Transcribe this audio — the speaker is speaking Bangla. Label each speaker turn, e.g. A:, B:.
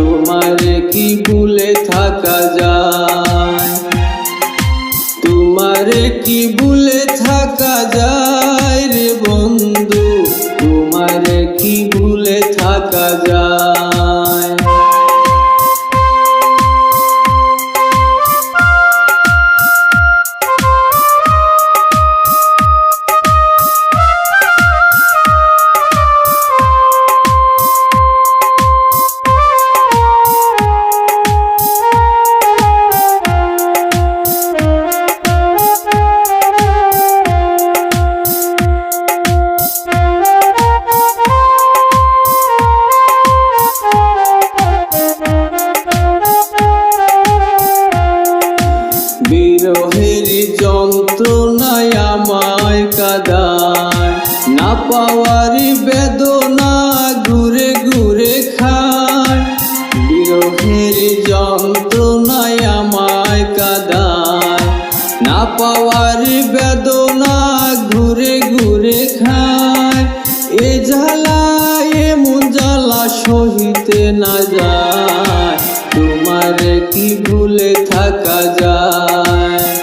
A: তোমারে কি ভুলে থাকা যায়, তোমারে কি ভুলে থাকা যায় রে বন্ধু, তোমারে কি ভুলে থাকা যায়। বিরহের যন্ত্রণায় আমায় কাঁদায়, না পাওয়ার বেদনা ঘুরে ঘুরে খায়। বিরহের যন্ত্রণায় আমায় কাঁদায়, না পাওয়ার বেদনা ঘুরে ঘুরে খায়। এ জ্বালা এমন জ্বালা সহিতে না যায়, তোমারে কি ভুলে থাকা যায়।